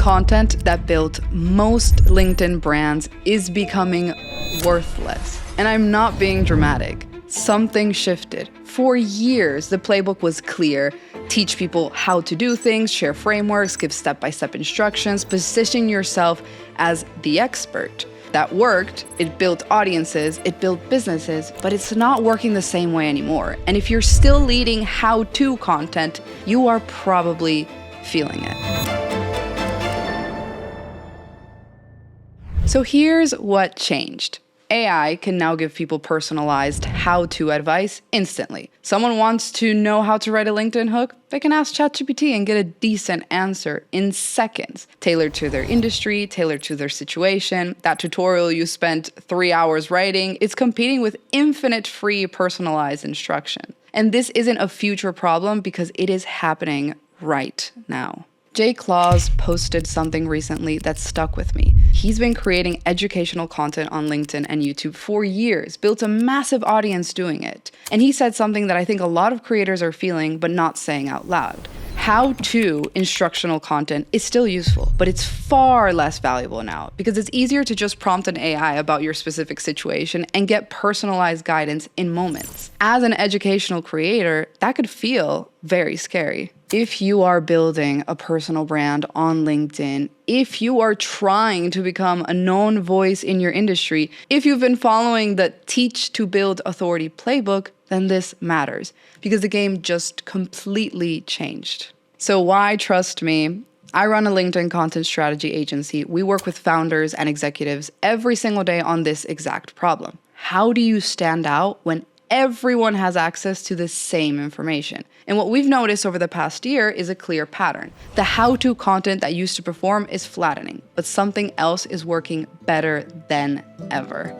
content that built most LinkedIn brands is becoming worthless. And I'm not being dramatic. Something shifted. For years, the playbook was clear. Teach people how to do things, share frameworks, give step-by-step instructions, position yourself as the expert. That worked, it built audiences, it built businesses, but it's not working the same way anymore. And if you're still leading how-to content, you are probably feeling it. So here's what changed. AI can now give people personalized how-to advice instantly. Someone wants to know how to write a LinkedIn hook? They can ask ChatGPT and get a decent answer in seconds, tailored to their industry, tailored to their situation. That tutorial you spent 3 hours writing, it's competing with infinite free personalized instruction. And this isn't a future problem because it is happening right now. Jay Claus posted something recently that stuck with me. He's been creating educational content on LinkedIn and YouTube for years, built a massive audience doing it. And he said something that I think a lot of creators are feeling but not saying out loud. How-to instructional content is still useful, but it's far less valuable now because it's easier to just prompt an AI about your specific situation and get personalized guidance in moments. As an educational creator, that could feel very scary. If you are building a personal brand on LinkedIn, if you are trying to become a known voice in your industry, if you've been following the Teach to Build Authority playbook, then this matters because the game just completely changed. So why trust me? I run a LinkedIn content strategy agency. We work with founders and executives every single day on this exact problem. How do you stand out when everyone has access to the same information? And what we've noticed over the past year is a clear pattern. The how-to content that used to perform is flattening, but something else is working better than ever.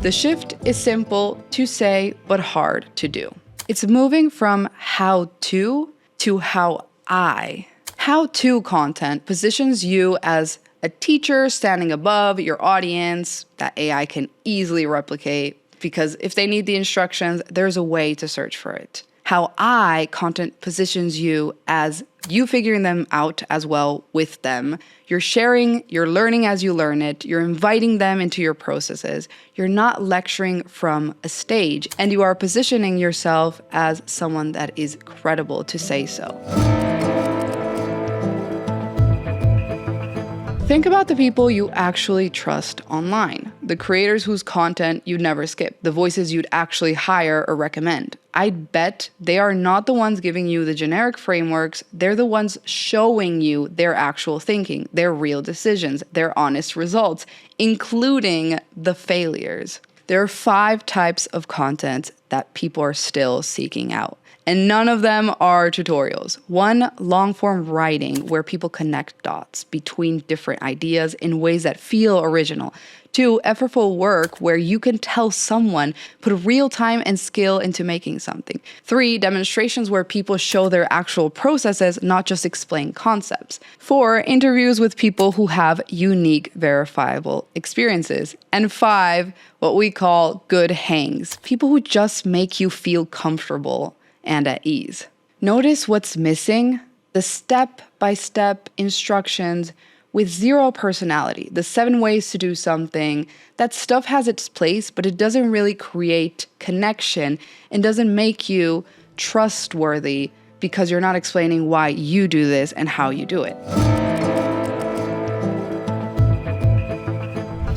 The shift is simple to say, but hard to do. It's moving from how-to how I. How-to content positions you as a teacher standing above your audience that AI can easily replicate because if they need the instructions, there's a way to search for it. How I content positions you as you figuring them out as well with them. You're sharing, you're learning as you learn it, you're inviting them into your processes. You're not lecturing from a stage, and you are positioning yourself as someone that is credible to say so. Think about the people you actually trust online, the creators whose content you'd never skip, the voices you'd actually hire or recommend. I'd bet they are not the ones giving you the generic frameworks, they're the ones showing you their actual thinking, their real decisions, their honest results, including the failures. There are 5 types of content that people are still seeking out. And none of them are tutorials. 1, long-form writing where people connect dots between different ideas in ways that feel original. 2, effortful work where you can tell someone, put real time and skill into making something. 3, demonstrations where people show their actual processes, not just explain concepts. 4, interviews with people who have unique, verifiable experiences. And 5, what we call good hangs, people who just make you feel comfortable and at ease. Notice what's missing? The step-by-step instructions with 0 personality, the 7 ways to do something. That stuff has its place, but it doesn't really create connection and doesn't make you trustworthy because you're not explaining why you do this and how you do it.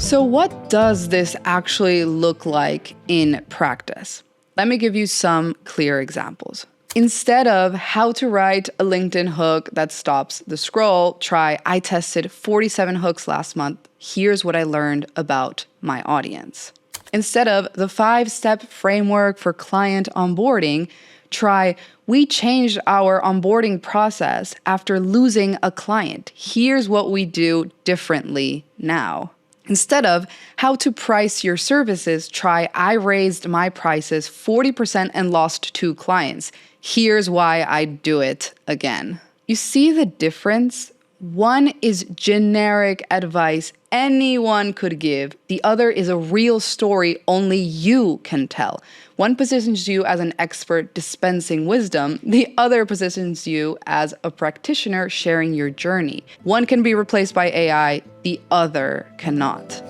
So what does this actually look like in practice? Let me give you some clear examples. Instead of how to write a LinkedIn hook that stops the scroll, try I tested 47 hooks last month. Here's what I learned about my audience. Instead of the 5-step framework for client onboarding, try we changed our onboarding process after losing a client. Here's what we do differently now. Instead of how to price your services, try I raised my prices 40% and lost 2 clients. Here's why I do it again. You see the difference? One is generic advice anyone could give. The other is a real story only you can tell. One positions you as an expert dispensing wisdom. The other positions you as a practitioner sharing your journey. One can be replaced by AI. The other cannot.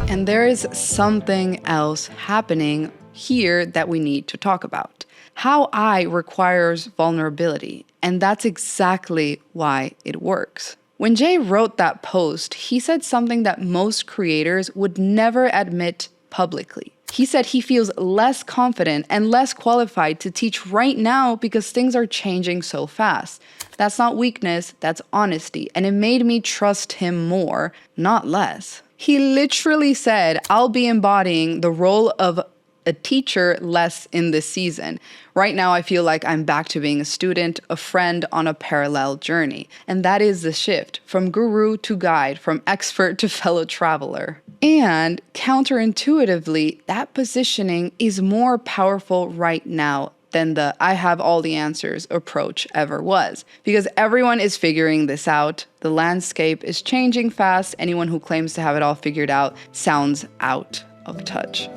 And there is something else happening here that we need to talk about. How I requires vulnerability, and that's exactly why it works. When Jay wrote that post, he said something that most creators would never admit publicly. He said he feels less confident and less qualified to teach right now because things are changing so fast. That's not weakness, that's honesty, and it made me trust him more, not less. He literally said, I'll be embodying the role of a teacher less in this season. Right now, I feel like I'm back to being a student, a friend on a parallel journey. And that is the shift from guru to guide, from expert to fellow traveler. And counterintuitively, that positioning is more powerful right now than the I have all the answers approach ever was. Because everyone is figuring this out. The landscape is changing fast. Anyone who claims to have it all figured out sounds out of touch.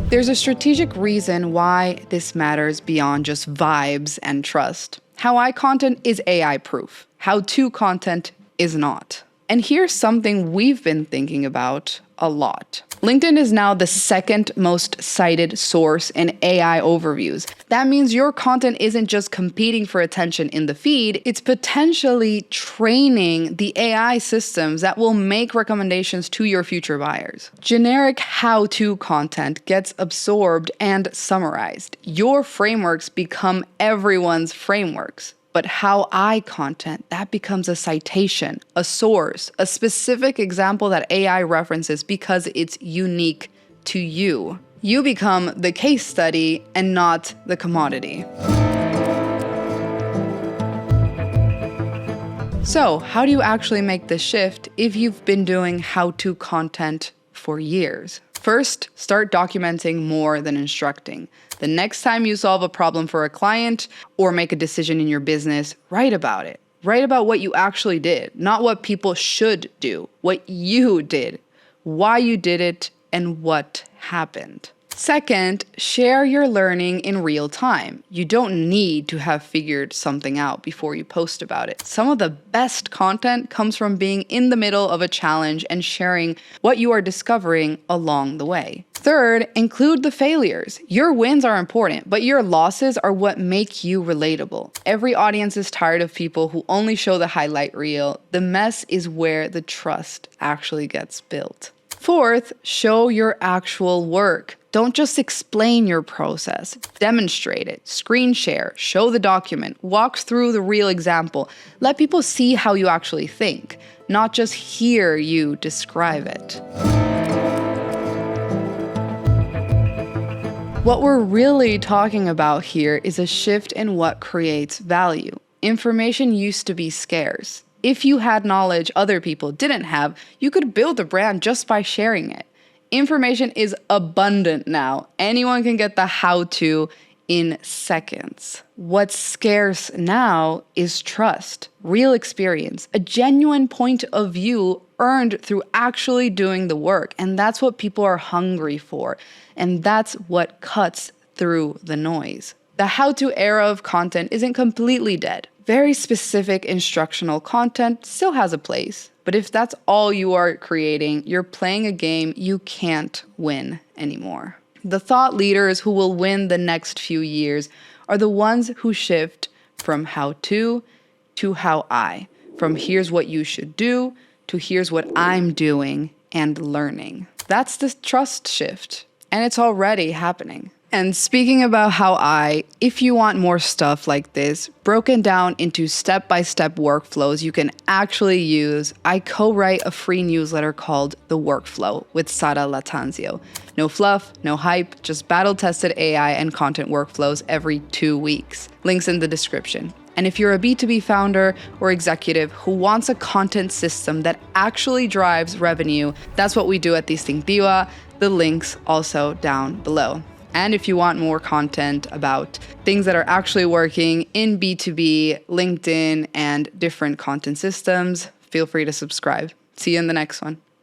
There's a strategic reason why this matters beyond just vibes and trust. How-I content is AI proof. How-to content is not. And here's something we've been thinking about a lot. LinkedIn is now the second most cited source in AI overviews. That means your content isn't just competing for attention in the feed, it's potentially training the AI systems that will make recommendations to your future buyers. Generic how-to content gets absorbed and summarized. Your frameworks become everyone's frameworks. But how-I content, that becomes a citation, a source, a specific example that AI references because it's unique to you. You become the case study and not the commodity. So, how do you actually make the shift if you've been doing how-to content for years? First, start documenting more than instructing. The next time you solve a problem for a client or make a decision in your business, write about it. Write about what you actually did, not what people should do, what you did, why you did it, and what happened. Second, share your learning in real time. You don't need to have figured something out before you post about it. Some of the best content comes from being in the middle of a challenge and sharing what you are discovering along the way. Third, include the failures. Your wins are important, but your losses are what make you relatable. Every audience is tired of people who only show the highlight reel. The mess is where the trust actually gets built. Fourth, show your actual work. Don't just explain your process, demonstrate it, screen share, show the document, walk through the real example. Let people see how you actually think, not just hear you describe it. What we're really talking about here is a shift in what creates value. Information used to be scarce. If you had knowledge other people didn't have, you could build a brand just by sharing it. Information is abundant now. Anyone can get the how-to in seconds. What's scarce now is trust, real experience, a genuine point of view earned through actually doing the work. And that's what people are hungry for. And that's what cuts through the noise. The how-to era of content isn't completely dead. Very specific instructional content still has a place. But if that's all you are creating, you're playing a game you can't win anymore. The thought leaders who will win the next few years are the ones who shift from how-to how-I, from here's what you should do to here's what I'm doing and learning. That's the trust shift, and it's already happening. And speaking about how-I, if you want more stuff like this, broken down into step-by-step workflows you can actually use, I co-write a free newsletter called The Workflow with Sara Latanzio. No fluff, no hype, just battle-tested AI and content workflows every 2 weeks. Links in the description. And if you're a B2B founder or executive who wants a content system that actually drives revenue, that's what we do at Distinctiva. The links also down below. And if you want more content about things that are actually working in B2B, LinkedIn, and different content systems, feel free to subscribe. See you in the next one.